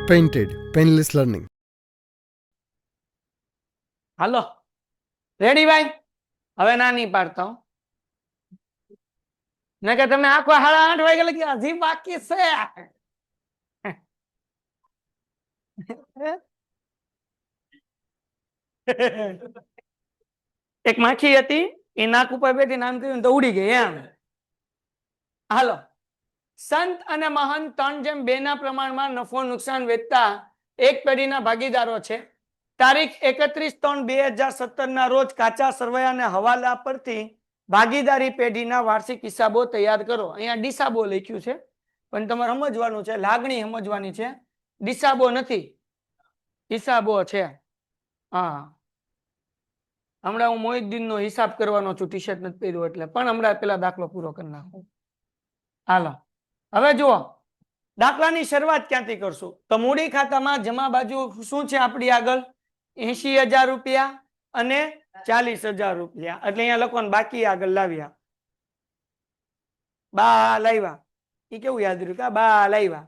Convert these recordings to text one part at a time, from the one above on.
Painted, painless learning. હાલો ready ભાઈ હવે ના નહીં પાડતા હો ને કે તમે આખો 8:30 વાગે લગી હજી બાકી છે એક માખી હતી એ નાક ઉપર બેઠી નામ કર્યું તો ઉડી ગઈ એમ હાલો સંત અને મહંત 3:2 ના પ્રમાણમાં નફો નુકસાન વેચતા એક પેઢીના ભાગીદારો છે તારીખ 31/3/2017 ના રોજ કાચા સરવૈયા અને હવાલા પરથી ભાગીદારી પેઢીના વાર્ષિક હિસાબો તૈયાર કરો અહીંયા ડિસાબો લખ્યું છે પણ તમારે સમજવાનું છે લાગણી સમજવાની છે ડિસાબો નથી હિસાબો છે હા હમણાં હું મોહિદ્દીન નો હિસાબ કરવાનો છું ટી શર્ટ નથી પહેર્યું એટલે પણ હમણાં પેલા દાખલો પૂરો કરી નાખું હાલો હવે જુઓ દાખલાની શરૂઆત ક્યાંથી કરશું તો મૂડી ખાતામાં જમા બાજુ શું છે આપણી આગળ 80,000 રૂપિયા અને 40,000 રૂપિયા એટલે અહીંયા લખવાનું બાકી આગળ લાવ્યા બા લાવ્યા એ કેવું યાદ રહ્યું બા લાવ્યા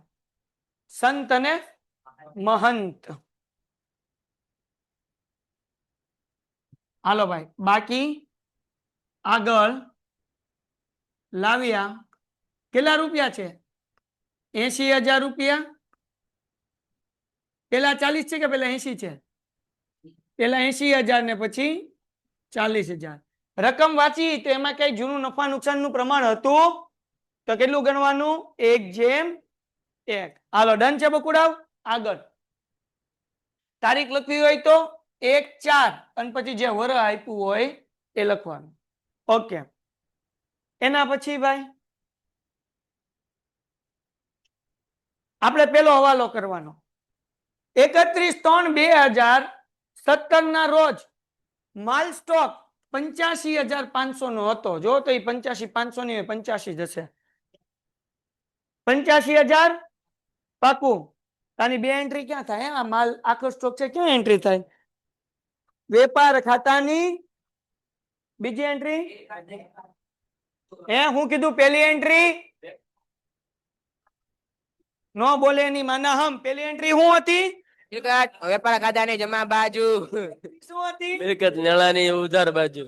સંત અને મહંત હાલો ભાઈ બાકી આગળ લાવ્યા કેટલા રૂપિયા છે 80,000 રૂપિયા પેલા 40 છે કે પેલા 80 છે પેલા 80,000 ને પછી 40,000 રકમ વાંચી તો એમાં કઈ જૂનું નફા નુકસાન નું પ્રમાણ હતું તો કેટલું ગણવાનું 1:1 હાલો ડન છે બકુડાવ આગળ તારીખ લખવી હોય તો 1/4 અને પછી જે વર આપ્યું હોય એ લખવાનું ઓકે એના પછી ભાઈ આપણે પેલો હવાલો કરવાનો 31/3/2017 ના રોજ માલ સ્ટોક 85,500 નો હતો જો તો એ 85,500 ની 85 જશે 85,000 પાકું આની બે એન્ટ્રી ક્યાં થાય આ માલ આખો સ્ટોક છે ક્યાં એન્ટ્રી થાય વેપાર ખાતાની બીજી એન્ટ્રી હું કીધું પેલી એન્ટ્રી નો બોલે ની માના હમ પેલી એન્ટ્રી શું હતી વેપાર ખાતાની જમા બાજુ શું હતી મિલકત લેણાની ઉધાર બાજુ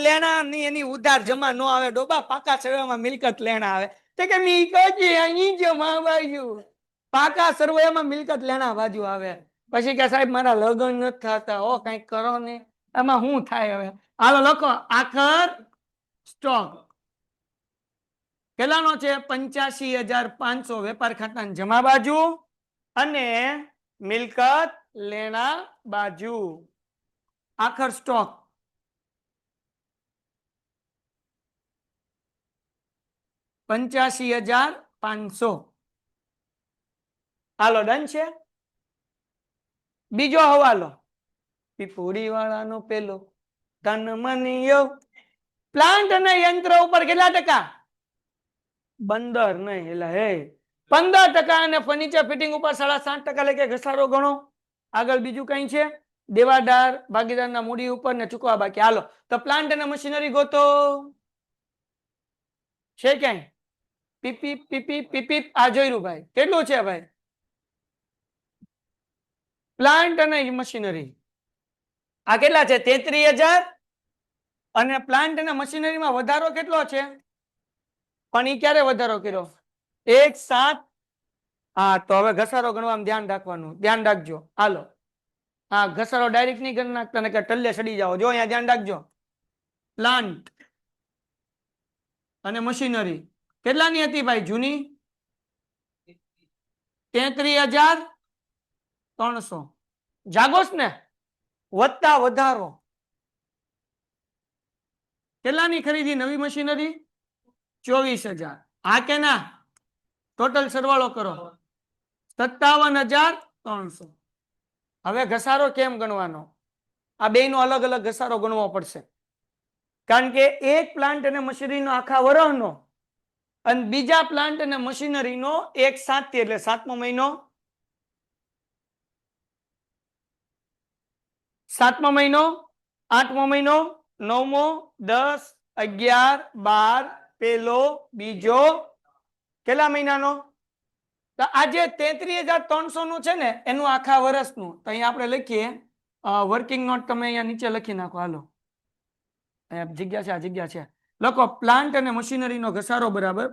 લેણા ની એની ઉધાર જમા નો આવે ડોબા પાકા સરવૈયામાં મિલકત લેણા આવે તો કે મિલકત અહીં જમા બાજુ પાકા સરવૈયામાં મિલકત લેણા બાજુ આવે પછી કે સાહેબ મારા લગ્ન નથી થતા ઓ કઈક કરો ને એમાં શું થાય હવે હાલો લખો આખર સ્ટોક કેટલાનો છે 85,500 વેપાર ખાતાની જમા બાજુ અને મિલકત લેણા બાજુ આખર સ્ટોક 85,500 હાલો ડન છે બીજો હવાલો પીપુડી વાળાનો પેલો તન મનિયો પ્લાન્ટ અને યંત્ર ઉપર કેટલા ટકા 15 નહીં એલા હે 15% અને ફર્નિચર ફિટિંગ ઉપર 7.5% લેકે ઘસારો ગણો આગળ બીજું કઈ છે દેવાદાર ભાગીદારના મૂડી ઉપર ને ચૂકવા બાકી હાલો તો પ્લાન્ટ અને મશીનરી ગોતો છે ક્યાંય પીપી પીપી પીપી આ જોયું ભાઈ કેટલું છે ભાઈ પ્લાન્ટ અને મશીનરી આ કેટલા છે 33,000 અને પ્લાન્ટ અને મશીનરીમાં વધારો કેટલો છે પણ ઈ ક્યારે વધારો કર્યો 1/7 હા તો હવે ઘસારો ગણવામાં ધ્યાન રાખવાનું ધ્યાન રાખજો હાલો હા ઘસારો ડાયરેક્ટ નહીં કરી નાખતા ને કે ટલ્લે સડી જાઓ જો અહીંયા ધ્યાન રાખજો પ્લાન્ટ અને મશીનરી કેટલાની હતી ભાઈ જૂની 33,300 જાગોસ ને વધતા વધારો કેટલાની ખરીદી નવી મશીનરી 24,000 હા કે ના ટોટલ સરવાળો કરો 57,300 હવે ઘસારો કેમ ગણવાનો આ બેનો અલગ અલગ ઘસારો ગણવો પડશે કારણ કે એક પ્લાન્ટ અને મશીનરીનો આખા વર્ષનો અને બીજા પ્લાન્ટ અને મશીનરીનો 1/7 એટલે 7મો મહિનો 7મો મહિનો 8મો મહિનો 9મો 10 11 12 પેલો બીજો કેટલા મહિનાનો તો આ જે 33,300 નું છે ને એનું આખા વર્ષનું તો અહીંયા આપણે લખીએ વર્કિંગ નોટ તમે અહીંયા નીચે લખી નાખો હાલો અહીંયા જગ્યા છે આ જગ્યા છે લખો પ્લાન્ટ અને મશીનરીનો ઘસારો બરાબર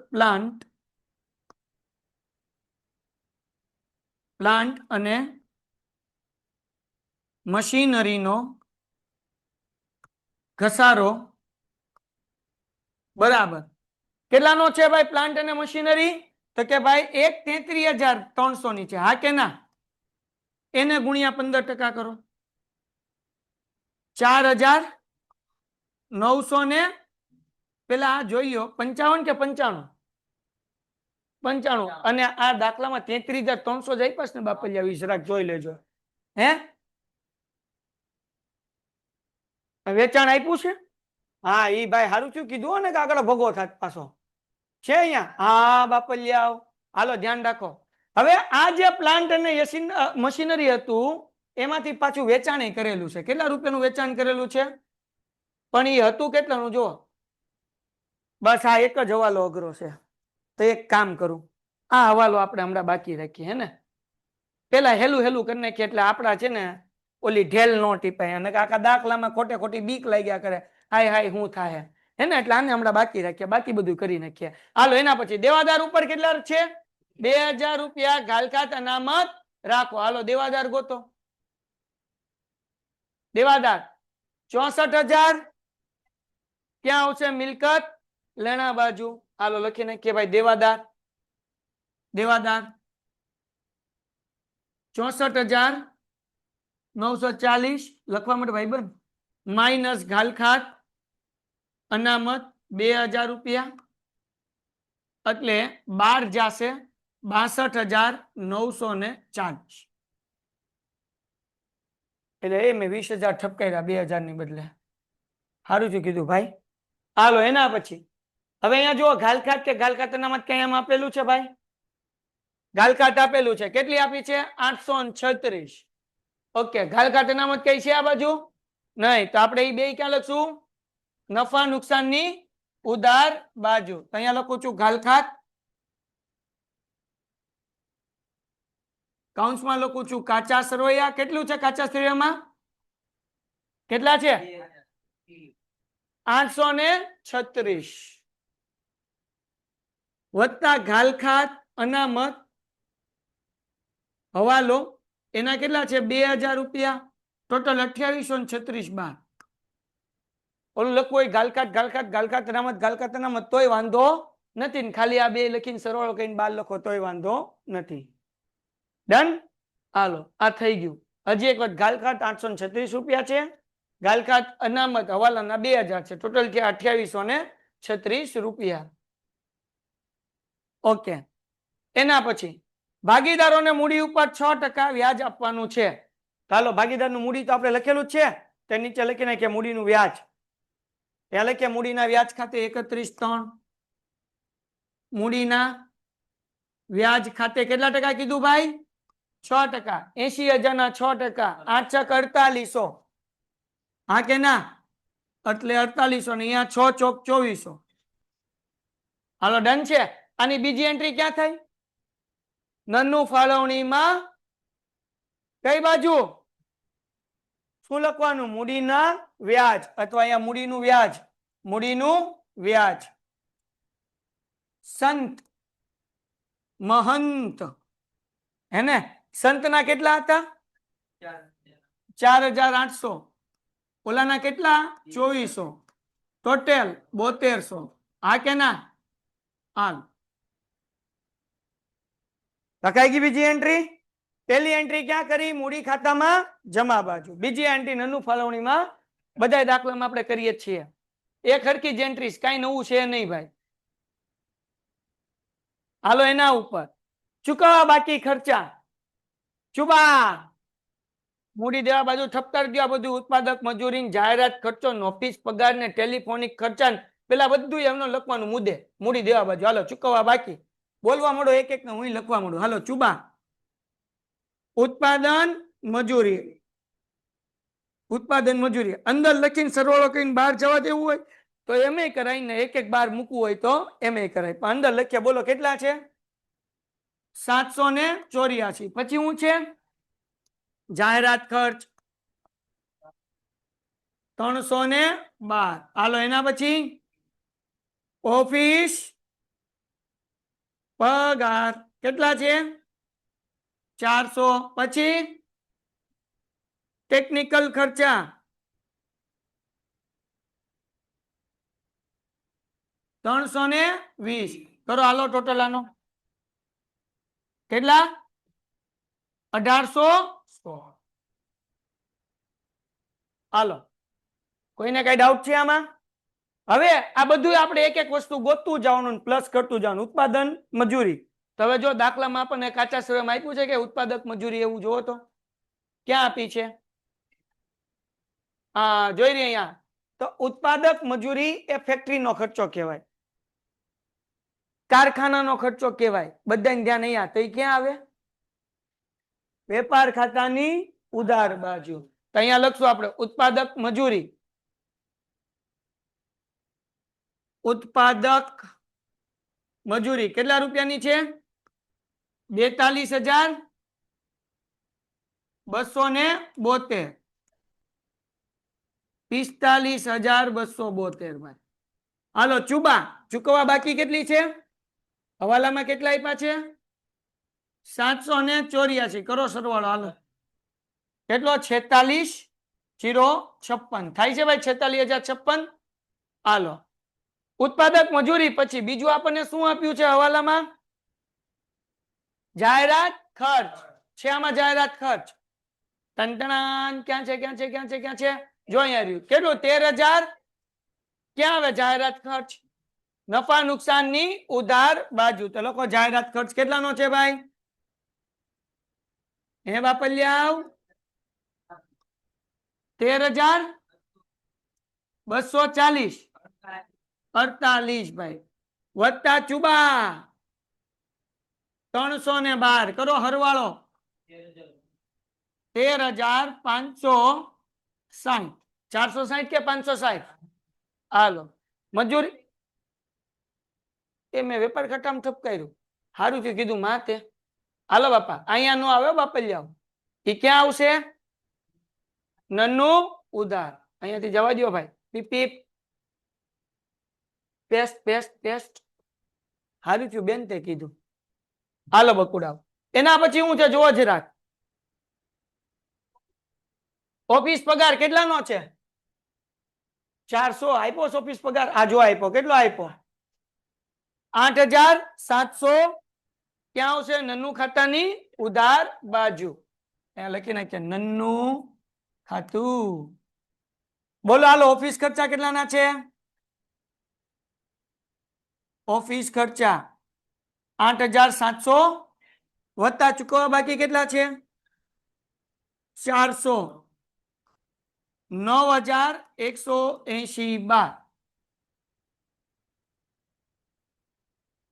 પ્લાન્ટ અને મશીનરીનો ઘસારો બરાબર કેટલાનો છે ભાઈ પ્લાન્ટ અને મશીનરી તો કે ભાઈ 1,33,300 ની છે હા કે ના એને ગુણ્યા 15% કરો 4,900 ને પેલા આ જોઈ લો 55 કે 95 અને આ દાખલામાં 33,300 જ આપ્યા છે ને બાપલિયા જરાક જોઈ લેજો હે વેચાણ આપ્યું છે હા ઈ ભાઈ સારું શું કીધું ને કે આગળ ભગો થાત પાછો છે અહીંયા હા બાપલિયા હાલો ધ્યાન રાખો હવે આ જે પ્લાન્ટ અને મશીનરી હતું એમાંથી પાછું વેચાણ કરેલું છે કેટલા રૂપિયાનું વેચાણ કરેલું છે પણ એ હતું કેટલાનું જો બસ આ એક જ હવાલો અઘરો છે તો એક કામ કરું આ હવાલો આપણે હમણાં બાકી રાખીએ હે ને પેલા હેલું કરી નાખીએ એટલે આપણા છે ને ઓલી ઢેલ નો ટીપાય અને આખા દાખલામાં ખોટી બીક લાગ્યા કરે હાય હું થાય હે ને એટલે આને હમણાં બાકી રાખીએ બાકી બધું કરી નાખીએ હાલો એના પછી દેવાદાર ઉપર કેટલા છે 2,000 રૂપિયા ગાલખાત અનામત રાખો હાલો દેવાદાર ગોતો દેવાદાર 64,000 ક્યાં આવશે મિલકત લેણા બાજુ હાલો લખી નાખીએ ભાઈ દેવાદાર 64,940 લખવા માટે ભાઈ બંધ માઇનસ ગાલખાત અનામત 2,000 રૂપિયા એટલે 12 જશે 62,940 એટલે એ મેં 20,000 ઠપકાર્યા 2,000 ની બદલે સારું શું કીધું ભાઈ હાલો એના પછી હવે અહીંયા જુઓ ગાલખાત કે ગાલખાત અનામત ક્યાં એમ આપેલું છે ભાઈ ગાલખાત આપેલું છે કેટલી આપી છે 836 ઓકે ગાલખાત અનામત કઈ છે આ બાજુ નહીં તો આપણે એ બે ક્યાં લખશું નફા નુકસાનની ઉધાર બાજુ તો અહીંયા લખું છું ગાલખાત કૌંસમાં લખું છું કાચા સરવૈયા કેટલું છે કાચા સરવૈયામાં કેટલા છે 836 વત્તા ગાલખાત અનામત હવાલો એના કેટલા છે 2,000 રૂપિયા ટોટલ 2836 બાર ઓલું લખવું હોય ગાલખાત અનામત તોય વાંધો નથી ને ખાલી આ બે લખીને સરવાળો કરીને 12 લખો તોય વાંધો નથી ડન હાલો આ થઈ ગયું હજી એક વખત ગાલખાત 836 રૂપિયા છે ગાલખાત અનામત હવાલાના 2,000 છે ટોટલ કે 2836 રૂપિયા ઓકે એના પછી ભાગીદારોને મૂડી ઉપર 6% વ્યાજ આપવાનું છે ચાલો ભાગીદારનું મૂડી તો આપણે લખેલું જ છે તે નીચે લખી નાખીએ મૂડીનું વ્યાજ ત્યાં લખીએ મૂડીના વ્યાજ ખાતે 31,3 મૂડીના વ્યાજ ખાતે કેટલા ટકા કીધું ભાઈ 6% 80,000 ના 6% 8 છક 4800 હા કે ના એટલે 4800 ને અહીંયા 6 ચોક 2400 હાલો ડન છે આની બીજી એન્ટ્રી ક્યાં થઈ નન્નુ ફાળવણીમાં કઈ બાજુ શું લખવાનું મૂડીના વ્યાજ અથવા અહીંયા મૂડીનું વ્યાજ સંત મહંત હે ને સંતના કેટલા હતા 4,800 ઓલાના કેટલા 2,400 ટોટલ 7200 હા કે ના હાલ લખાઈ ગઈ બીજી એન્ટ્રી પહેલી એન્ટ્રી ક્યાં કરી મૂડી ખાતામાં જમા બાજુ બીજી એન્ટ્રી નન્નુ ફાળવણીમાં બધા દાખલામાં આપણે કરીએ છીએ એક હરખી જ એન્ટ્રી કઈ નવું છે નહીં ભાઈ હાલો એના ઉપર ચૂકવવા બાકી ખર્ચા ચુબા મૂડી દેવા બાજુ ઠપકાર દેવા બધું ઉત્પાદક મજૂરી જાહેરાત ખર્ચો ઓફિસ પગાર ને ટેલિફોનિક ખર્ચા પેલા બધું એમનો લખવાનું મુદ્દે મૂડી દેવા બાજુ હાલો ચૂકવવા બાકી બોલવા મળો એક ને હું લખવા મળું હાલો ચુબા ઉત્પાદન મજૂરી અંદર લખીને સરવાળો કરીને બહાર જવા દેવું હોય તો એમ કરાય ને એક બાર મૂકવું હોય તો એમ કરાય પણ અંદર લખ્યા બોલો કેટલા છે 784. પછી હું છે જાહેરાત ખર્ચ 312. હાલો એના પછી ઓફિસ પગાર કેટલા છે 400. પછી ટેકનિકલ ખર્ચા 320. કરો હાલો ટોટલ આનો કેટલા 1816. હાલો કોઈને કઈ ડાઉટ છે આમાં? હવે આ બધું આપણે એક એક વસ્તુ ગોતતું જવાનું પ્લસ કરતું જવાનું. ઉત્પાદન મજૂરી તો હવે જો દાખલામાં આપણને કાચા સેવામાં આપ્યું છે કે ઉત્પાદક મજૂરી એવું જોવો તો ક્યાં આપી છે હા જોઈ રહી અહીંયા તો ઉત્પાદક મજૂરી એ ફેક્ટરીનો ખર્ચો કહેવાય કારખાનાનો ખર્ચો કહેવાય બધાને ધ્યાન અહીંયા તો એ ક્યાં આવે વેપાર ખાતાની ઉધાર બાજુ તો અહીંયા લખશું આપણે ઉત્પાદક મજૂરી ઉત્પાદક મજૂરી કેટલા રૂપિયાની છે 42,272 45,272 માં હાલો ચૂકવવા બાકી કેટલી છે હવાલામાં કેટલા આપ્યા છે 784. કરો સરવાળો હાલો કેટલો 46,056 થાય છે ભાઈ 46,056. હાલો ઉત્પાદક મજૂરી પછી બીજું આપણને શું આપ્યું છે હવાલામાં જાહેરાત ખર્ચ છે આમાં જાહેરાત ખર્ચ ટંટણાન ક્યાં છે ક્યાં છે ક્યાં છે ક્યાં છે જો અહીંયા રહ્યું કેટલું 13,000 ક્યાં આવે જાહેરાત ખર્ચ નફા નુકસાનની ઉધાર બાજુ તો લોકો જાહેરાત ખર્ચ કેટલાનો છે ભાઈ હે બાપલિયાવ 13,240 48 ભાઈ વત્તા ચુબા 312 કરો હરવાળો 13,560 460 કે 560 હાલો મજૂરી એ મેં વેપાર ખાતામાં ઠપકાર્યું સારું થયું કીધું માતે હાલો બાપા અહીંયા નો આવ્યો બાપલિયાવ એ ક્યાં આવશે નન્નું ઉધાર અહીંયાથી જવા દો ભાઈ પીપ પીપ પેસ્ટ પેસ્ટ પેસ્ટ સારું થયું બેન તે કીધું હાલો બકુડાવ એના પછી હું છે જોવો જરાક ઓફિસ પગાર કેટલાનો છે 400 આપ્યો ઓફિસ પગાર આ જો આપ્યો કેટલો આપ્યો 8,700 ક્યાં આવશે નન્નું ખાતાની ઉધાર બાજુ અહીંયા લખી નાખીએ નન્નું ખાતું બોલો હાલો ઓફિસ ખર્ચા કેટલાના છે ઓફિસ ખર્ચા 8,700 વત્તા ચૂકવવા બાકી કેટલા છે 400 9,180 બાર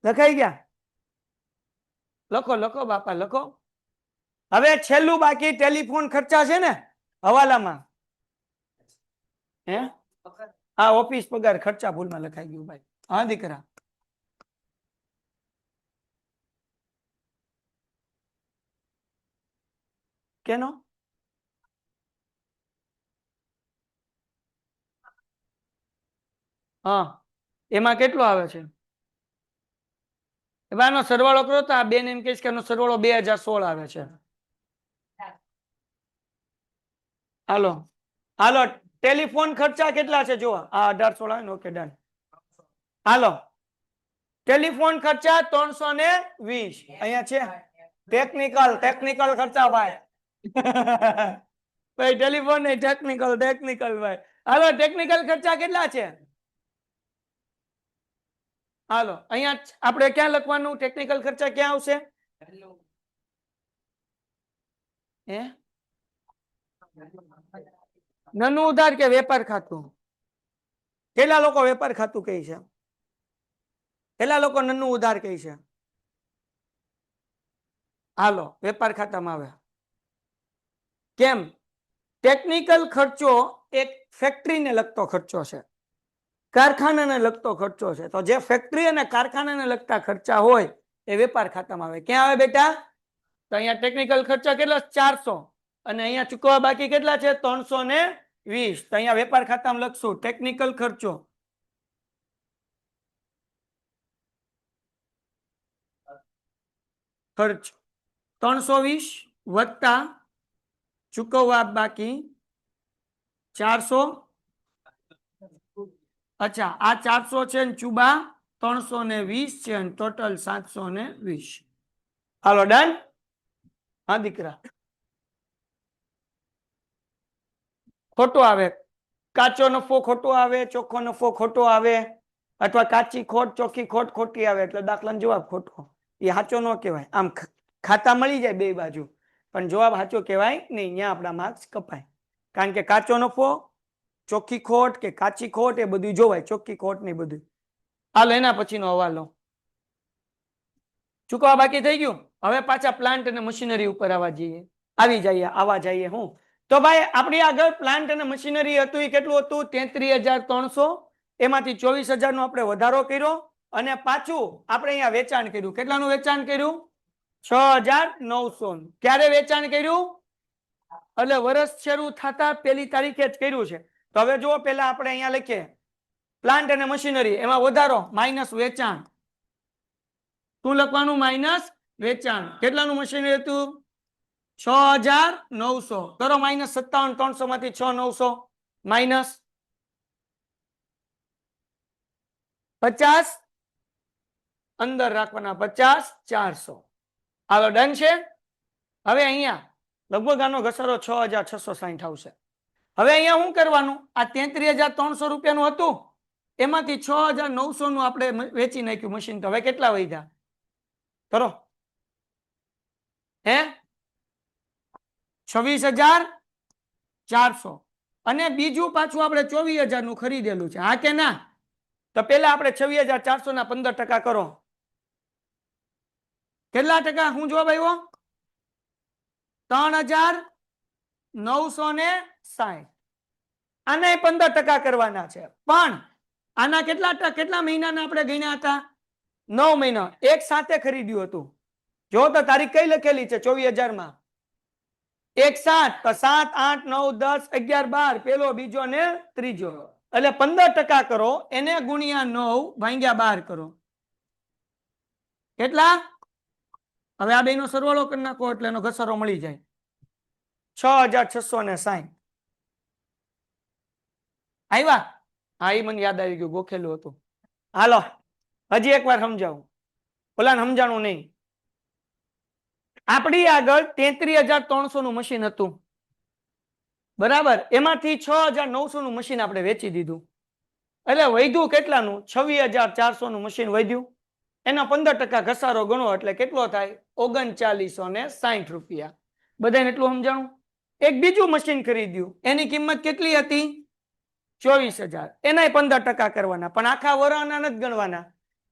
લખાઈ ગયા લખો લખો બાપા લખો હવે છેલ્લું બાકી ટેલિફોન ખર્ચા છે ને હવાલામાં હે હા ઓફિસ પગાર ખર્ચા ભૂલમાં લખાઈ ગયું ભાઈ હા દીકરા કેનો હા એમાં કેટલો આવે છે એનો સરવાળો કરો તો આ બેન એમ કહીશ કે એનો સરવાળો 2016 આવે છે હાલો હાલો ટેલિફોન ખર્ચા કેટલા છે જો આ 1816 આવે ને ઓકે ડન હાલો ટેલિફોન ખર્ચા 320 અહીંયા છે ટેકનિકલ ખર્ચા ભાઈ ભાઈ ટેલિફોન નહીં ટેકનિકલ ભાઈ હાલો ટેકનિકલ ખર્ચા કેટલા છે હાલો અહીંયા આપણે ક્યાં લખવાનું ટેકનિકલ ખર્ચા ક્યાં આવશે હે નાનું ઉધાર કે વેપાર ખાતું કેટલા લોકો વેપાર ખાતું કહે છે કેટલા લોકો નાનું ઉધાર કહે છે હાલો વેપાર ખાતામાં આવે કેમ ટેકનિકલ ખર્ચો એક ફેક્ટરીને લગતો ખર્ચો છે કારખાનાને લગતો ખર્ચો છે તો જે ફેક્ટરી અને કારખાનાને લગતા ખર્ચા હોય એ વેપાર ખાતામાં આવે. ક્યાં આવે બેટા? તો અહીંયા ટેકનિકલ ખર્ચા કેટલા? 400 અને અહીંયા ચૂકવવા બાકી કેટલા છે? 320. તો અહીંયા વેપાર ખાતામાં લખશું ટેકનિકલ ખર્ચો ખર્ચ 320 વત્તા ચૂકવવા બાકી 400. અચ્છા, આ 400 છે ને ચુબા 320 છે અને ટોટલ 720. હાલો ડન. હા દીકરા, ખોટો આવે, કાચો નફો ખોટો આવે, ચોખ્ખો નફો ખોટો આવે, અથવા કાચી ખોટ ચોખ્ખી ખોટ ખોટી આવે એટલે દાખલાનો જવાબ ખોટો. એ સાચો ન કહેવાય. આમ ખાતા મળી જાય બે બાજુ, પણ જવાબ સાચો કહેવાય નહીં. અહીંયા આપણા માર્ક્સ કપાય, કારણ કે કાચો નફો, ચોખ્ખી ખોટ કે કાચી ખોટ એ બધું જોવાય, ચોખ્ખી ખોટ નહીં બધું. હાલો એના પછીનો હવાલો. ચૂકવવા બાકી થઈ ગયું. હવે પાછા પ્લાન્ટ અને મશીનરી ઉપર આવી જઈએ. હું તો ભાઈ આપણી આગળ પ્લાન્ટ અને મશીનરી હતું એ કેટલું હતું? 33,300. એમાંથી 24,000 નો આપણે વધારો કર્યો અને પાછું આપણે અહીંયા વેચાણ કર્યું. કેટલાનું વેચાણ કર્યું? 6,900. ક્યારે વેચાણ કર્યું? એટલે વર્ષ શરૂ થતા પહેલી તારીખે જ કર્યું છે. તો હવે જુઓ, પહેલા આપણે અહીંયા લખીએ પ્લાન્ટ અને મશીનરી, એમાં વધારો માઇનસ વેચાણ. શું લખવાનું? માઇનસ વેચાણ. કેટલાનું મશીનરી હતું? 6,900. કરો માઇનસ 57,300 માંથી 6,900 માઇનસ 50 અંદર રાખવાના, 50,400. હાલો ડન છે. હવે અહીંયા લગભગ આનો ઘસારો 6,660 આવશે. હવે અહીંયા શું કરવાનું? આ 33,300 રૂપિયાનું હતું, એમાંથી 6,900 નું આપણે વેચી નાખ્યું મશીન. તો હવે કેટલા વધ્યા? કરો. હે 26,400. અને બીજું પાછું આપણે 24,000 નું ખરીદેલું છે. હા કે ના? તો પેલા આપણે 26,400 ના 15% કરો. કેટલા ટકા? શું જવાબ આવ્યો? 3,960. આના 15% કરવાના છે. પણ આના કેટલા મહિનાના આપણે ગણ્યા હતા? 9 મહિના. એક સાથે ખરીદ્યું હતું. જો તો તારીખ કઈ લખેલી છે? 24,000 માં 1 7. તો 7 8 9 10 11 12 પેલો બીજો ને ત્રીજો, એટલે 15% કરો. એને ગુણ્યા 9 ભાગ્યા 12 કરો. કેટલા? હવે આ બેનો સરવાળો કરી નાખો એટલે એનો ઘસારો મળી જાય. 6,660 આવ્યા? હા, એ મને યાદ આવી ગયું, ગોખેલું હતું. હાલો હજી એકવાર સમજાવું, ઓલાને સમજાણું નહીં. આપણી આગળ 33,300 નું મશીન હતું, બરાબર? એમાંથી 6,900 નું મશીન આપણે વેચી દીધું, એટલે વધ્યું કેટલાનું? 26,400 નું મશીન વધ્યું. એના 15% ઘસારો ગણો એટલે કેટલો થાય? 3960 રૂપિયા. બધાને એટલું સમજાણું? એક બીજું મશીન ખરીદ્યું, એની કિંમત કેટલી હતી? 24,000. એના 15% કરવાના, પણ આખા વરાના નથી ગણવાના.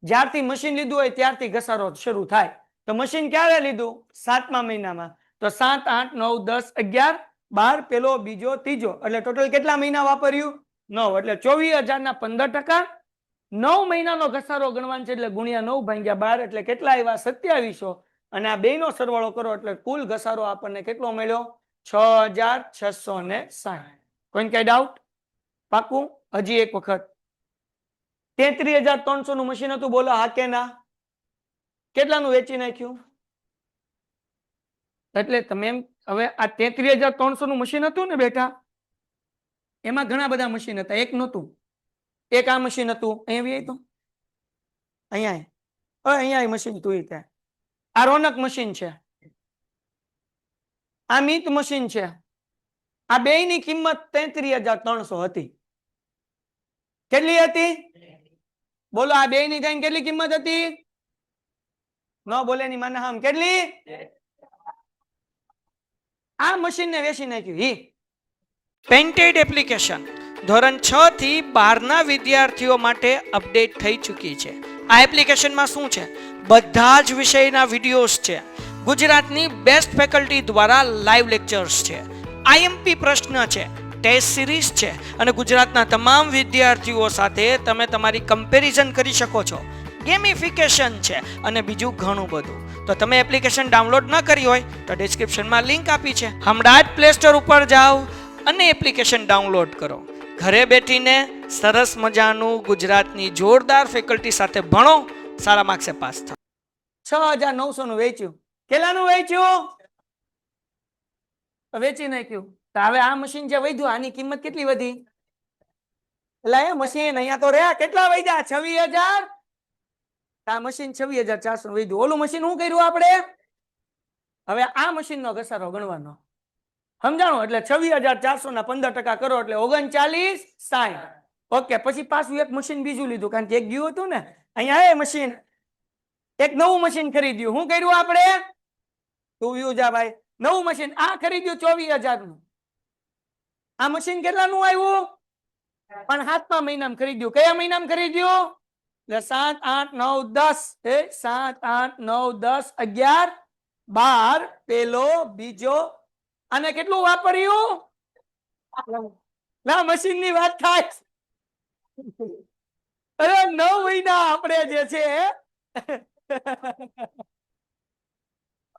જ્યારથી મશીન લીધું હોય ત્યારથી ઘસારો શરૂ થાય. તો મશીન ક્યારે લીધું? 7મા મહિનામાં. તો 7 8 9 10 11 12 પેલો બીજો ત્રીજો, એટલે ટોટલ કેટલા મહિના વાપર્યું? 9. એટલે 24,000 ના 15%, 9 મહિનાનો ઘસારો ગણવાનો છે એટલે ગુણ્યા 9 ભાગ્યા 12 એટલે કેટલા આવ્યા? 2700. અને આ બેનો સરવાળો કરો એટલે કુલ ઘસારો આપણને કેટલો મળ્યો? 6,660. કોઈને કઈ ડાઉટ? પાકું? હજી એક વખત. 33,300 નું મશીન હતું, બોલો હા કે ના? કેટલાનું વેચી નાખ્યું? એટલે તમે એમ, હવે આ 33,300 નું મશીન હતું ને બેટા, એમાં ઘણા બધા મશીન હતા, એક નહોતું. એક આ મશીન હતું, અહીંયા તો અહીંયા મશીન તું ત્યાં. આ રોનક મશીન છે, આ મિત મશીન છે. આ બેયની કિંમત 33,300 હતી. કેટલી હતી? બોલો, આ બેયની થઈને કેટલી કિંમત હતી? ન બોલે ની માને હામ કેટલી? આ મશીન ને વેચી નાખ્યું. પેન્ટેડ એપ્લિકેશન ધોરણ 6 થી 12 ના વિદ્યાર્થીઓ માટે અપડેટ થઈ ચૂકી છે. આ એપ્લિકેશનમાં શું છે? બધા જ વિષયના વિડિયોઝ છે. ગુજરાતની બેસ્ટ ફેકલ્ટી દ્વારા લાઈવ લેક્ચર્સ છે, આઈએમપી પ્રશ્ન છે, ટેસ્ટ સિરીઝ છે અને ગુજરાતના તમામ વિદ્યાર્થીઓ સાથે તમે તમારી કમ્પેરિઝન કરી શકો છો. ગેમિફિકેશન છે અને બીજું ઘણું બધું. તો તમે એપ્લિકેશન ડાઉનલોડ ન કરી હોય તો ડિસ્ક્રિપ્શનમાં લિંક આપી છે. હમણાં જ પ્લે સ્ટોર ઉપર જાઓ અને એપ્લિકેશન ડાઉનલોડ કરો. ઘરે બેઠીને સરસ મજાનું ગુજરાતની જોરદાર ફેકલ્ટી સાથે ભણો, સારા માર્ક્સે પાસ થાઓ. 6,900 નું વેચ્યું. કેટલાનું વેચ્યું? વેચી નાખ્યું. તો હવે આ મશીન જે વધ્યું આની કિંમત કેટલી વધી? એટલે એ મશીન અહીંયા તો રહ્યા કેટલા વધ્યા? 26,000. આ મશીન 26,400 નું વધ્યું. ઓલું મશીન શું કર્યું આપણે? હવે આ મશીન નો ઘસારો ગણવાનો. સમજાણું? એટલે 26,400 ના 15% કરો એટલે 39,60. ઓકે, પછી પાછું એક મશીન બીજું લીધું કારણ કે એક ગયું હતું ને. અહીંયા એ મશીન એક નવું મશીન ખરીદ્યું. શું કર્યું આપણે? તું યુ જા ભાઈ. નવું મશીન આ ખરીદ્યું 24,000 નું. આ મશીન કેટલાનું આવ્યું? પણ 7મા મહિનામાં ખરીદ્યું. કયા મહિનામાં ખરીદ્યું? એટલે 7, 8, 9, 10. 7, 8, 9, 10, 11, 12. પેલો, બીજો અને કેટલું વાપર્યું? ના મશીન ની વાત થાય. અરે 9 મહિના આપણે જે છે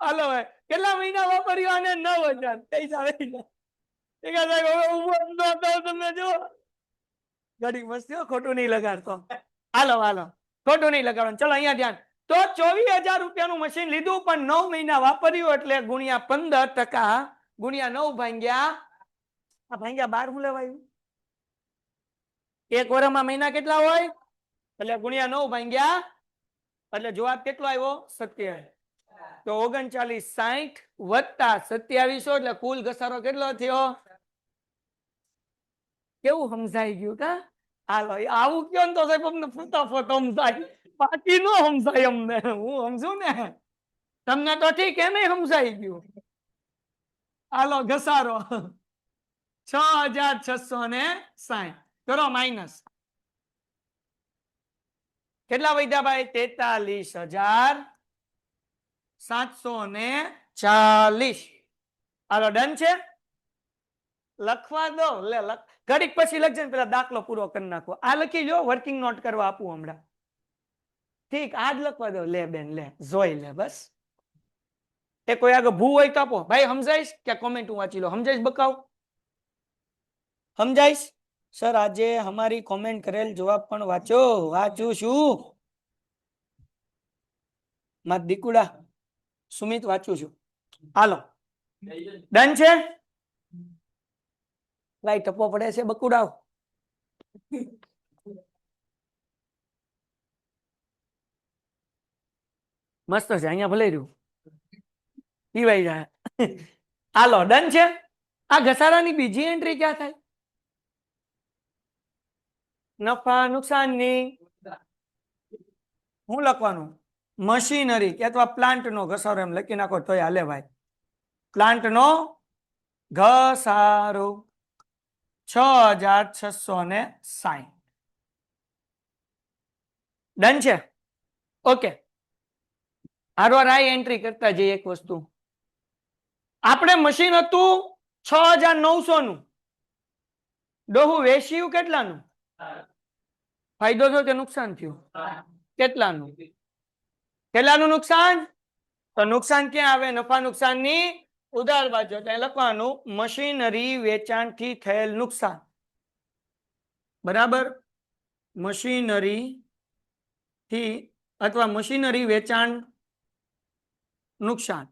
હાલો ભાઈ કેટલા મહિના વાપર્યું આને? 9,000. પૈસા લઈ લે. તમે જો ઘડી મસ્તી, ખોટું નહીં લગાડતો. હાલો હાલો ખોટું નહીં લગાડવાનું. ચલો અહીંયા ધ્યાન. તો 24,000 રૂપિયાનું મશીન લીધું પણ 9 મહિના વાપર્યું એટલે ગુણ્યા 15% ગુણ્યા 9 ભાગ્યા 12 હું લેવાયું? એક વર્ષમાં મહિના કેટલા હોય? એટલે ગુણ્યા 9 ભાગ્યા એટલે જવાબ કેટલો આવ્યો? 27. તો 39,60 વત્તા 2700 એટલે કુલ ઘસારો કેટલો થયો? કેવું સમજાઈ ગયું કા? હાલો આવું કયો ને તો સાહેબ અમને ફટાફટ સમજાય, બાકી નો સમજાય અમને. હું સમજુ ને, તમને તો ઠીક એમ સમજાઈ ગયું. હાલો ઘસારો 6,660 કરો માઇનસ. કેટલા વધ્યા ભાઈ? 43,740. હાલો ડન છે? લખવા દો. લે ઘડીક પછી લખજે ને પેલા દાખલો પૂરો કરી નાખો. આ લખી લો, વર્કિંગ નોટ કરવા આપું હમણાં. ઠીક, આજ લખવા દો. લે બેન લે, જોઈ લે બસ. એ કોઈ આગળ ભૂ હોય તો આપો ભાઈ. સમજાઈશ કે કોમેન્ટ વાંચી લો? સમજાઈશ બકાવ? સમજાઈશ? સર આજે हमारी કોમેન્ટ કરેલ જવાબ પણ વાંચો. વાંચું છું માર દીકુડા સુમિત, વાંચું છું. હાલો ડન છે? લાઈ ટપો પડે છે બકુડાવ. મસ્ત છે અહીંયા ભલે રહ્યું પીવાઈ જાય. હાલો ડન છે? આ ઘસારાની બીજી એન્ટ્રી ક્યાં થાય? નફા નુકસાનની હું લખવાનું? મશીનરી અથવા પ્લાન્ટ નો ઘસારો એમ લખી નાખો તોય હાલે ભાઈ. પ્લાન્ટ નો ઘસારો 6,660. ડન છે? ઓકે, હારવાર આ એન્ટ્રી કરતા જઈએ. એક વસ્તુ આપણે મશીન હતું 6,900 નું, ડોહું વેચ્યું કેટલાનું? ફાયદો થયો કે નુકસાન થયું? કેટલાનું? કેટલાનું નુકસાન? તો નુકસાન ક્યાં આવે? નફા નુકસાનની ઉધાર બાજુ. એટલે લખવાનું મશીનરી વેચાણથી થયેલ નુકસાન. બરાબર? મશીનરી થી અથવા મશીનરી વેચાણ નુકસાન.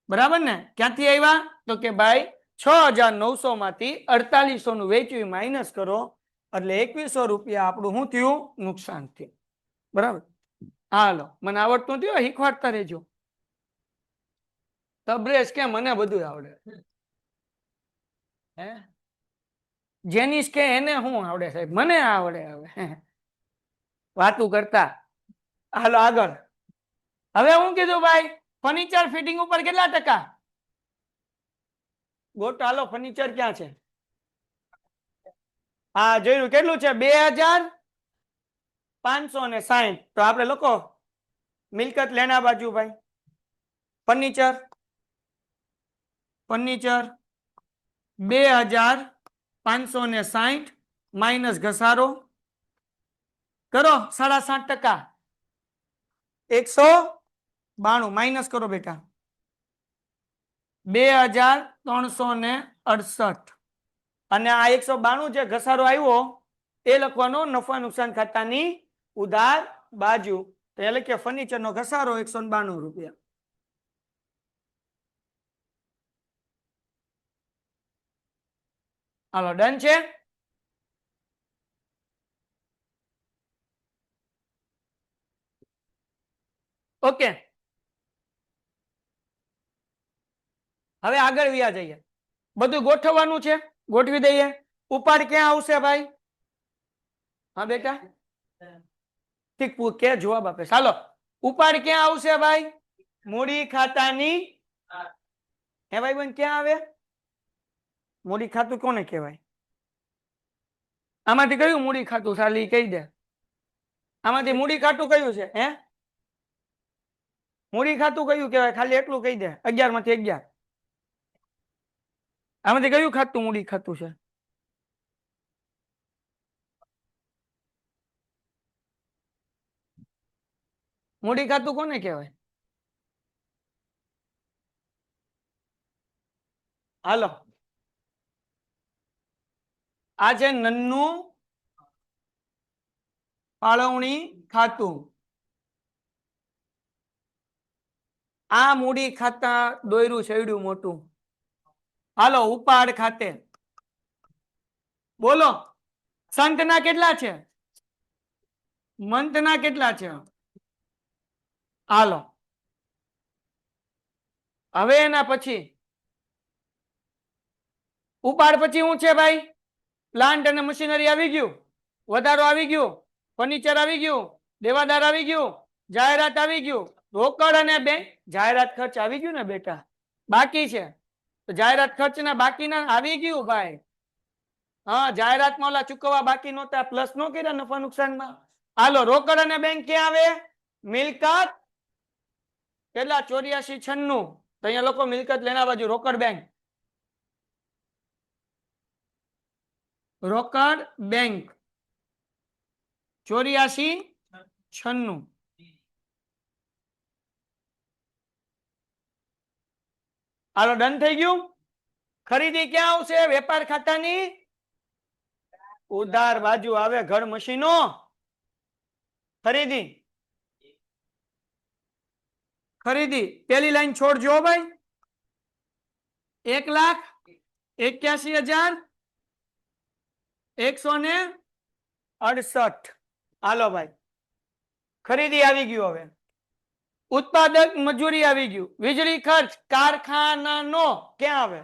બરાબર ને? ક્યાંથી આવ્યા? તો કે ભાઈ 6,900 માંથી 4,800 નું વેચ્યું માઇનસ કરો એટલે 2,100 રૂપિયા આપણું શું થયું? નુકસાન થયું. બરાબર? હાલો મને આવડતું થયું, શીખવાડતા રહેજો. તબરેજ કે મને બધું આવડે. હે જેનીશ કે એને શું આવડે સાહેબ? મને આવડે. હવે વાતું કરતા. હાલો આગળ. હવે હું કીધું ભાઈ ફર્નિચર ફિટિંગ ઉપર કેટલા ટકા? ગોટ. હાલો ફર્નિચર ક્યાં છે? હા જોયું. કેટલું છે? 2,560. તો આપણે લોકો મિલકત લેના બાજુ ભાઈ. ફર્નિચર 2,560 માઇનસ ઘસારો કરો 7.5%, 192 માઇનસ કરો બેટા, 2368, અને આ 192 જે ઘસારો આવ્યો એ લખવાનો નફા નુકસાન ખાતાની ઉધાર બાજુ. તો એ લખીએ ફર્નિચર નો ઘસારો 192 રૂપિયા. હાલો ડન છે. ઓકે, હવે આગળ વ્યા જઈએ. બધું ગોઠવવાનું છે, ગોઠવી દઈએ. ઉપાડ ક્યાં આવશે ભાઈ? હા બેટા ઠીક, કે જવાબ આપે. ચાલો ઉપાડ ક્યાં આવશે ભાઈ? મૂડી ખાતાની. હે ભાઈ બંધ ક્યાં આવે? મૂડી ખાતું કોને કહેવાય? આમાંથી કયું મૂડી ખાતું સાલી કહી દે. આમાંથી મૂડી ખાતું કયું છે? હે મૂડી ખાતું કયું કહેવાય? ખાલી એટલું કહી દે. 11 માંથી 11. આમાંથી કયું ખાતું મૂડી ખાતું છે? મૂડી ખાતું કોને કહેવાય? હાલો, આ છે નન્નું ફાળવણી ખાતું. આ મૂડી ખાતા દોયરું છેડ્યું મોટું. હાલો ઉપાડ ખાતે બોલો સંતના કેટલા છે? મંતના કેટલા છે? હાલો હવે એના પછી ઉપાડ પછી શું છે ભાઈ? પ્લાન્ટ અને મશીનરી આવી ગયું, વધારો આવી ગયું, ફર્નિચર આવી ગયું, દેવાદાર આવી ગયું, જાહેરાત આવી ગયું, રોકડ અને બેંક. જાહેરાત ખર્ચ આવી ગયું ને બેટા? બાકી છે તો જાહેરાત ખર્ચ ના બાકીના આવી ગયું ભાઈ. હા જાહેરાતમાં ઓલા ચૂકવવા બાકી નહોતા, પ્લસ નો કર્યા નફા નુકસાનમાં. હાલો રોકડ અને બેંક ક્યાં આવે? મિલકત કેટલા? 8496. તો અહીંયા લોકો મિલકત લેના બાજુ રોકડ બેંક. રોકડ બેંક 8496. હાલો ડન થઈ ગયું. ખરીદી ક્યાં આવશે? વેપાર ખાતાની ઉધાર બાજુ આવે. ઘર મશીનો ખરીદી. ખરીદી પેલી લાઈન છોડજો ભાઈ. 1,81,168. હાલો ભાઈ ખરીદી આવી ગયું. હવે ઉત્પાદક મજૂરી આવી ગયું. વીજળી ખર્ચ કારખાનાનો ક્યાં આવે?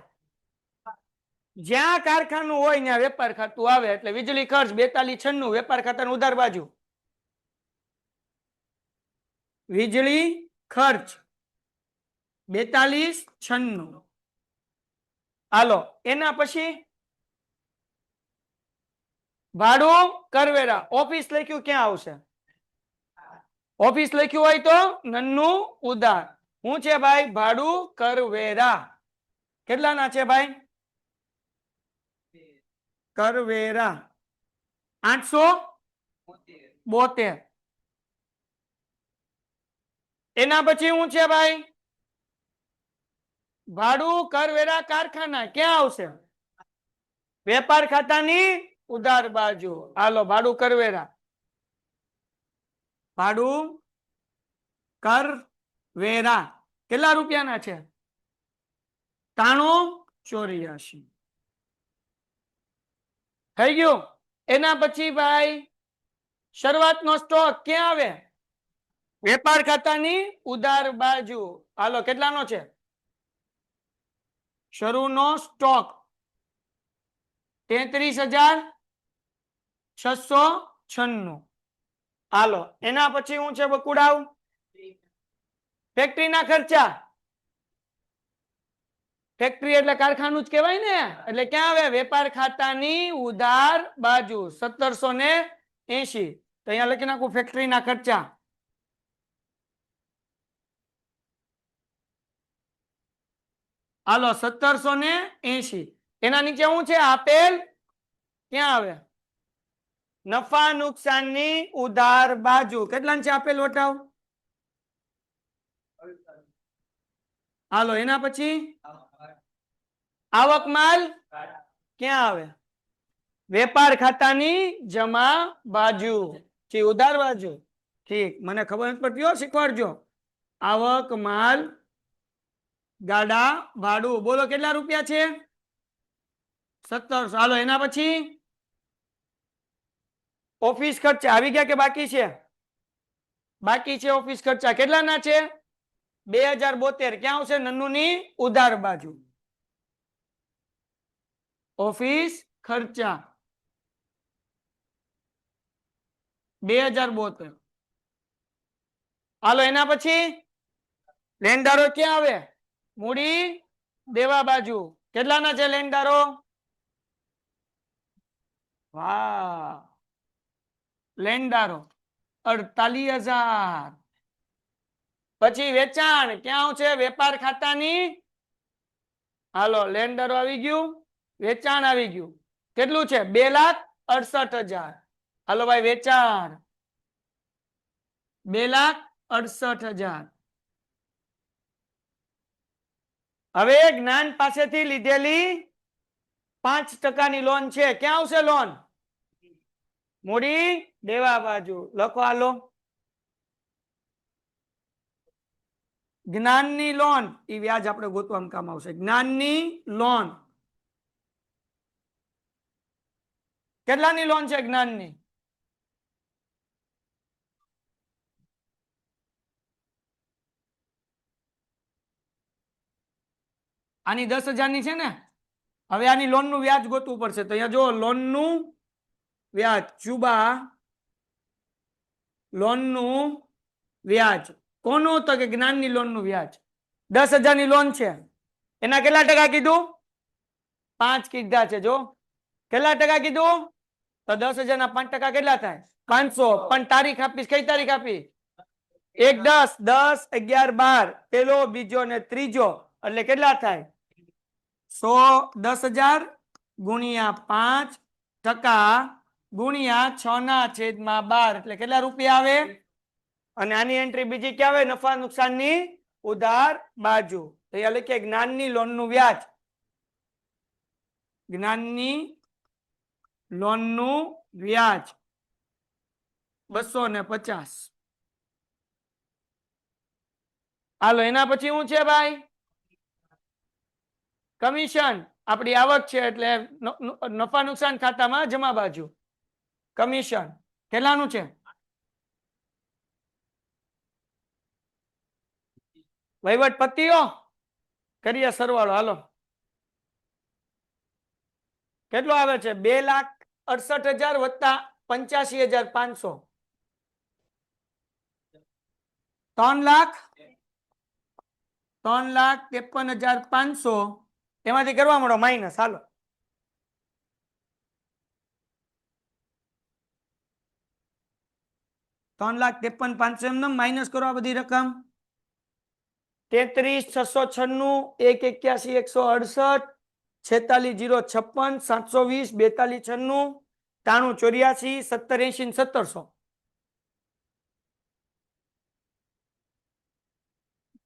જ્યાં કારખાનું હોય ત્યાં વેપાર ખાતું આવે. એટલે વીજળી ખર્ચ 4296 વેપાર ખાતાનું ઉધાર બાજુ. વીજળી ખર્ચ 4296. હાલો એના પછી ભાડું કરવેરા. ઓફિસ લખ્યું ક્યાં આવશે? ઓફિસ લખ્યું હોય તો નન્નું ઉધાર. શું છે ભાઈ? ભાડું કરવેરા. કેટલાના છે ભાઈ? કરવેરા 872. એના પછી શું છે ભાઈ? ભાડું કરવેરા કારખાના ક્યાં આવશે? વેપાર ખાતાની ઉધાર બાજુ. હાલો ભાડું કરવેરા. ભાડું કરવેરા કેટલા રૂપિયાના છે? 9384. થઈ ગયું. એના પછી ભાઈ શરૂઆતનો સ્ટોક ક્યાં આવે? વેપાર ખાતાની ઉધાર બાજુ. હાલો કેટલાનો છે? શરૂનો સ્ટોક 33,696. હાલો એના પછી શું છે બકુડાવ? ફેક્ટરીના ખર્ચા. ફેક્ટરી એટલે કારખાનું જ કહેવાય ને. એટલે ક્યાં આવે? વેપાર ખાતાની ઉધાર બાજુ 1780. તો અહીંયા લખી નાખું ફેક્ટરીના ખર્ચા. હાલો 1780. એના નીચે શું છે? આપેલ ક્યાં આવે? નફા નુકસાનની ઉધાર બાજુ કેટલા છે આપેલ વટાવ હાલો એના પછી આવક માલ ક્યાં આવે વેપાર ખાતાની જમા બાજુ જી ઉધાર બાજુ ઠીક મને ખબર નથી પડતી હો શીખવાડજો આવક માલ ગાડા ભાડું બોલો કેટલા રૂપિયા છે 1700 હાલો એના પછી ઓફિસ ખર્ચા આવી ગયા કે બાકી છે ઓફિસ ખર્ચા કેટલાના છે 2072 ક્યાં આવશે નન્નુની ઉધાર બાજુ ઓફિસ ખર્ચા 2072 હાલો એના પછી લેણદારો ક્યાં આવે મૂડી દેવા બાજુ કેટલાના છે લેણદારો વાહ લેણદારો 48,000 પછી વેચાણ ક્યાં આવશે વેપાર ખાતાની હાલો લેણદારો આવી ગયું વેચાણ આવી ગયું કેટલું છે 2,68,000 હાલો ભાઈ વેચાણ 2,68,000 હવે જ્ઞાન પાસેથી લીધેલી 5% લોન છે ક્યાં આવશે લોન મૂડી દેવા બાજુ લખો હાલો જ્ઞાનની લોન એ વ્યાજ આપણે ગોતવામાં કામ આવશે જ્ઞાનની લોન કેટલાની લોન છે જ્ઞાનની આની 10,000 ની છે ને હવે આની લોન નું વ્યાજ ગોતવું પડશે તો અહીંયા જો લોન નું વ્યાજ ચુબા લોન નું વ્યાજ કોનું તો કે જ્ઞાનની લોન નું વ્યાજ 10,000 ની લોન છે એના કેટલા ટકા કીધું 5 કીધા છે જો કેટલા ટકા કીધું તો 10,000 ના 5% કેટલા થાય 500 પણ તારીખ આપીશ કઈ તારીખ આપી 1 10 10 11 12 પેલો બીજો ને ત્રીજો એટલે કેટલા થાય 100 10,000 ગુણ્યા 5% ગુણ્યા 6/12 એટલે કેટલા રૂપિયા આવે અને આની એન્ટ્રી બીજી ક્યાં આવે નફા નુકસાનની ઉધાર બાજુ તો અહીંયા લખીએ જ્ઞાનની લોનનું વ્યાજ જ્ઞાનની લોનનું વ્યાજ 250 હાલો એના પછી શું છે ભાઈ કમિશન આપણી આવક છે એટલે નફા નુકસાન ખાતામાં જમા બાજુ કમિશન કેટલાનું છે વહીવટ પતિઓ કરીએ સરવાળો હાલો કેટલો આવે છે 2,68,000 વત્તા 85,500 3,53,500 એમાંથી કરવા મળો માઇનસ હાલો 3,53,500 એમને માઇનસ કરો આ બધી રકમ 33,696 1,81,168 46,056 720 42,96 93,84 17,80 1700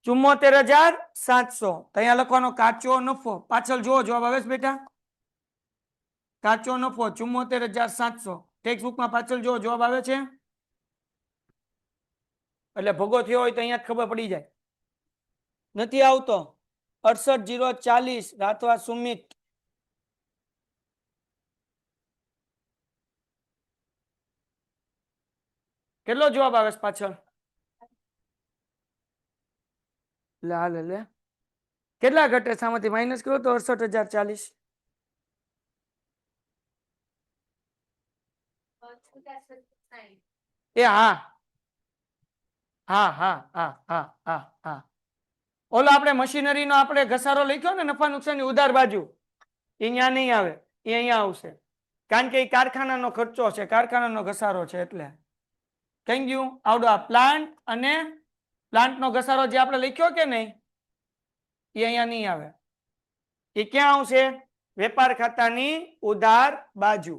74,700 અહીંયા લખવાનો કાચો નફો પાછળ જુઓ જવાબ આવે છે બેટા કાચો નફો 74,700 ટેક્સ્ટ બુકમાં પાછળ જુઓ જવાબ આવે છે એટલે ભોગો થયો હોય તો અહીંયા જ ખબર પડી જાય નથી આવતો 68,040 રાતવા સુમિત કેટલો જવાબ આવે છે પાછળ લે કેટલા ઘટે સામાંથી માઇનસ કરો તો 68,040 એ હા હા હા હા હા હા હા ઓલો આપણે મશીનરીનો આપણે ઘસારો લખ્યો ને નફા નુકસાનની ઉધાર બાજુ એ અહીંયા નહીં આવે એ અહીંયા આવશે કારણ કે એ કારખાનાનો ખર્ચો છે કારખાનાનો ઘસારો છે એટલે કઈ ગયું આવડો આ પ્લાન્ટ અને પ્લાન્ટનો ઘસારો જે આપણે લખ્યો કે નહીં એ અહીંયા નહીં આવે એ ક્યાં આવશે વેપાર ખાતાની ઉધાર બાજુ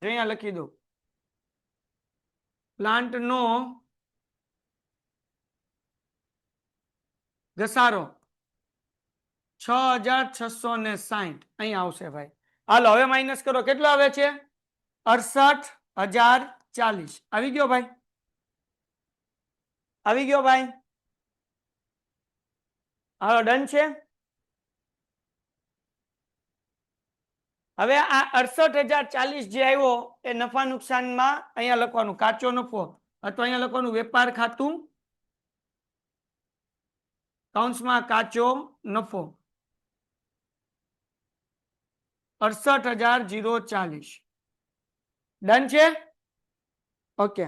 અહીંયા લખી દો પ્લાન્ટ નો ઘસારો 6660 અહીંયા આવશે ભાઈ. હાલો હવે માઇનસ કરો, કેટલો આવે છે? 68,040 આવી ગયો ભાઈ, આવી ગયો ભાઈ. હાલો ડન છે. હવે આ 68,040 જે આવ્યો એ નફા નુકસાનમાં અહીંયા લખવાનું કાચો નફો અથવા અહીંયા લખવાનું વેપાર ખાતું કૌંસમાં કાચો નફો 68,040. ડન છે. ઓકે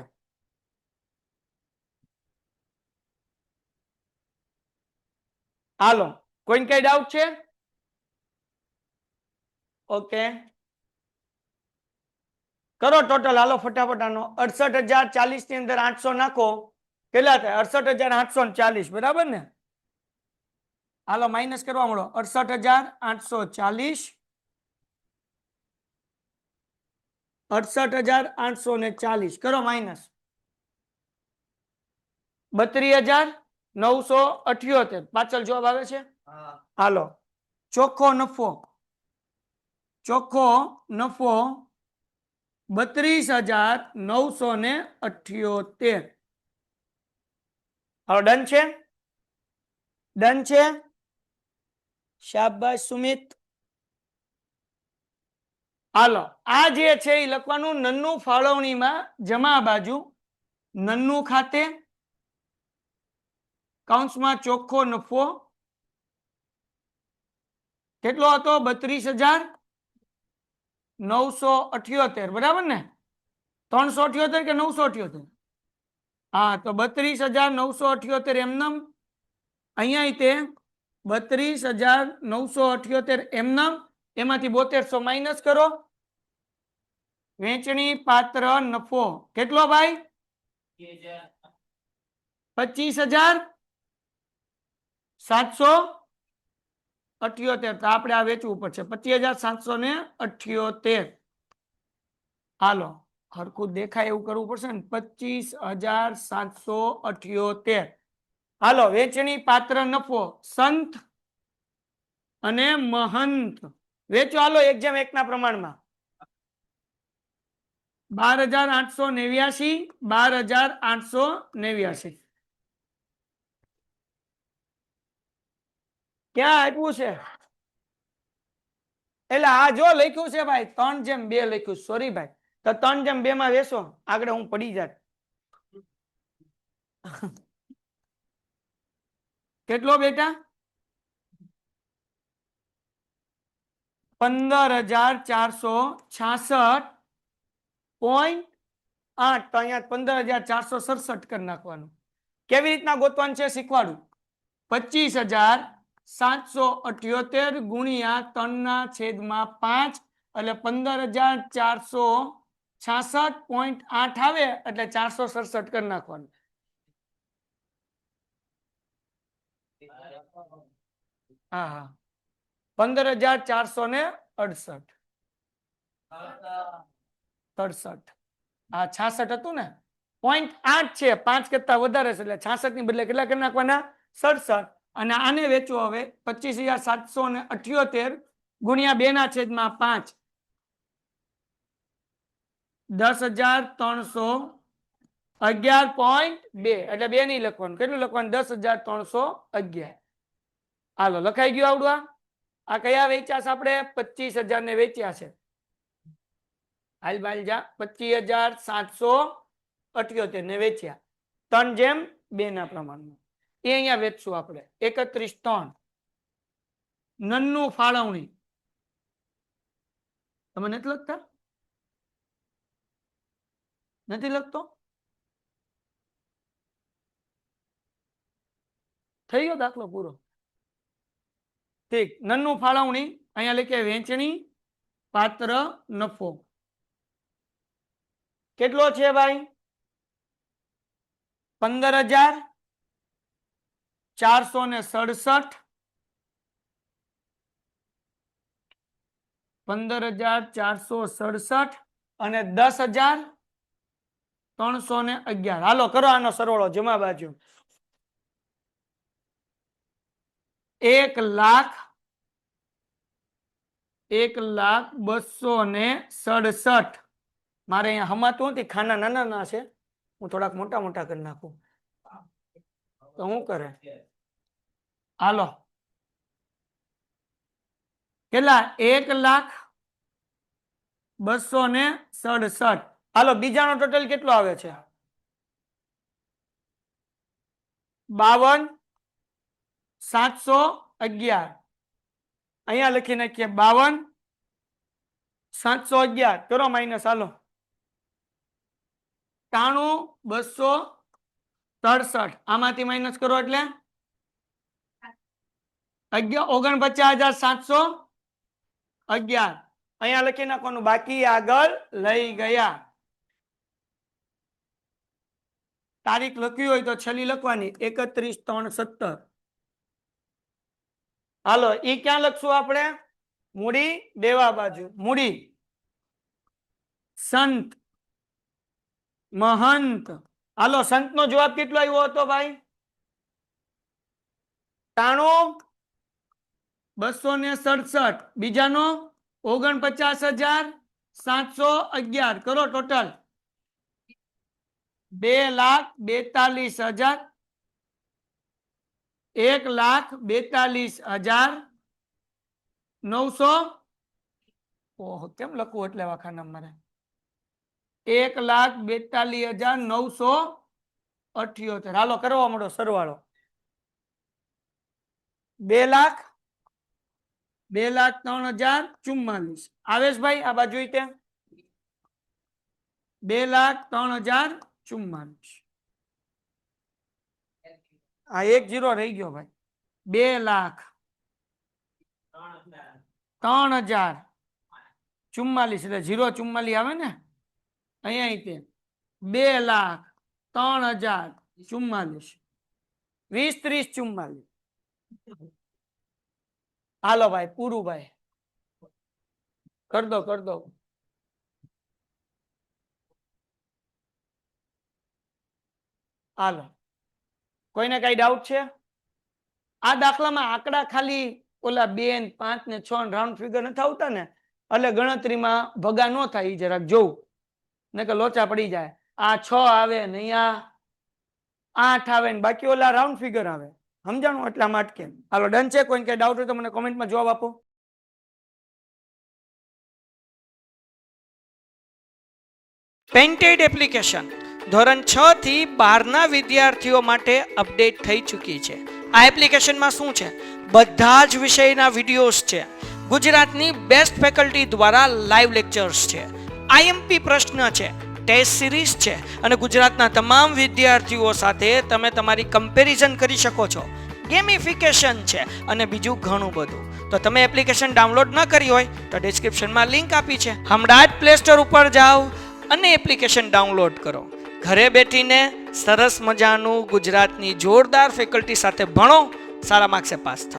હાલો કોઈને કઈ ડાઉટ છે? ઓકે કરો ટોટલ, હાલો ફટાફટ આનો 68,040 ની અંદર 800 નાખો, કેટલા થાય? 68,840 બરાબર ને? હાલો માઇનસ કરવા મળો, 68,840 68,840 કરો માઇનસ 32,978 પાછળ જવાબ આવે છે. હાલો ચોખ્ખો નફો 32,978. હવે ડન છે, ડન છે. શાબાશ સુમિત. હાલો આ જે છે એ લખવાનું નન્નું ફાળવણીમાં જમા બાજુ નન્નું ખાતે કૌંસમાં ચોખ્ખો નફો કેટલો હતો? 32,978 બરાબર ને? 378 કે 978? હા તો 32,978 એમનેમ અહીંયા તે 32,978 એમનેમ, એમાંથી 7200 માઇનસ કરો. વેચણી પાત્ર નફો કેટલો ભાઈ? 25,778. તો આપણે આ વેચવું પડશે 25,778. હાલો હરખું દેખાય એવું કરવું પડશે ને. 25,778. હાલો વેચણી પાત્ર નફો સંત અને મહંત વેચો. હાલો 1:1 ના પ્રમાણમાં 12,889 12,889. ક્યાં આપ્યું છે? એટલે આ જો લખ્યું છે ભાઈ 3:2 લખ્યું. સોરી ભાઈ, તો 3:2 માં વેચો, આગળ હું પડી જાત. કેટલો બેટા? 15,466.8. તો અહીંયા 15,467 કરી નાખવાનું. કેવી રીતના ગોતવાનું છે શીખવાડું. 25,778 ગુણ્યા 3/5 એટલે 15,466.8 આવે એટલે 467 કરી નાખવાનું. હા હા 15,468. હા 66 હતું ને, 0.8 છે, 5 કરતા વધારે છે એટલે 66 ની બદલે કેટલા કરી નાખવાના? 67. અને આને વેચો હવે 25,778 ગુણ્યા 2/5 10,311.2 એટલે 2 નહીં લખવાનું. કેટલું લખવાનું? 10,311. હાલો લખાઈ ગયું આવડવા. આ કયા વેચ્યા છે? આપણે 25,000 ને વેચ્યા છે. હાલ બાલ જા 25,778 ને વેચ્યા 3:2 ના પ્રમાણમાં. એ અહીંયા વેચશું આપણે 31,3. નન્નું ફાળવણી તમે નથી લખતા? નથી લખતો? થઈ ગયો દાખલો પૂરો? ઠીક. નન્નું ફાળવણી અહીંયા લખીએ વેચણી પાત્ર નફો કેટલો છે ભાઈ? 15,467. 15,467 અને 10,311. હાલો કરો આનો સરવાળો જમા બાજુ. 1,02,67. મારે અહીંયા હમાતું નથી, ખાના નાના નાના છે, હું થોડાક મોટા મોટા કરી નાખું તો શું કરે. હાલો કેટલા? 1,02,67. હાલો બીજાનો ટોટલ કેટલો આવે છે? 52,711. અહીંયા લખી નાખીએ 52,711. કરો માઇનસ. હાલો 93,263. આમાંથી માઇનસ કરો એટલે 49,711. અહીંયા લખી નાખવાનું બાકી આગળ લઈ ગયા. તારીખ લખવી હોય તો છેલ્લી લખવાની 31/3/17. હાલો ઈ ક્યાં લખશું આપણે? મૂડી દેવા બાજુ. મૂડી સંત મહંત. હાલો સંત નો જવાબ કેટલો આવ્યો હતો ભાઈ? 93,267. બીજાનો 49,711. કરો ટોટલ 2,42,000. 1,42,900. ઓહો કેમ લખવું એટલે વાખાના મારે? 1,42,978. હાલો કરવા માંડો સરવાળો. 2,03,044. આવેશભાઈ આ બાજુ 2,03,044. આ 1 રહી ગયો ભાઈ. 2,03,044 એટલે 0,44 આવે ને અહીંયા. 2,03,044. 20, 30, 44. હાલો ભાઈ પૂરું ભાઈ. કર દો. હાલો કોઈને કઈ ડાઉટ છે? આ દાખલામાં આંકડા ખાલી ઓલા 2 ને 5 ને 6 રાઉન્ડ ફિગર નથી આવતા ને, એટલે ગણતરીમાં ભગા ન થાય. ઈ જરાક જોવું ને કે લોચા પડી જાય. આ 6 આવે ને અહીંયા 8 આવે ને બાકી ઓલા રાઉન્ડ ફિગર આવે. સમજાણું? એટલા માટે. હાલો ડન છે. કોઈને કઈ ડાઉટ હોય તો મને કોમેન્ટમાં જવાબ આપો. પેઇન્ટેડ એપ્લિકેશન ધોરણ 6 થી 12ના વિદ્યાર્થીઓ માટે અપડેટ થઈ ચૂકી છે. આ એપ્લિકેશનમાં શું છે? બધા જ વિષયના વિડીયોઝ છે. ગુજરાતની બેસ્ટ ફેકલ્ટી દ્વારા લાઈવ લેક્ચર્સ છે. આઈએમપી પ્રશ્ન છે, ટેસ્ટ સિરીઝ છે અને ગુજરાતના તમામ વિદ્યાર્થીઓ સાથે તમે તમારી કમ્પેરિઝન કરી શકો છો. ગેમિફિકેશન છે અને બીજું ઘણું બધું. તો તમે એપ્લિકેશન ડાઉનલોડ ન કરી હોય તો ડિસ્ક્રિપ્શનમાં લિંક આપી છે. હમણાં જ પ્લે સ્ટોર ઉપર જાઓ અને એપ્લિકેશન ડાઉનલોડ કરો. ઘરે બેઠીને સરસ મજાનું ગુજરાતની જોરદાર ફેકલ્ટી સાથે ભણો, સારા માર્ક્સે પાસ થાઓ.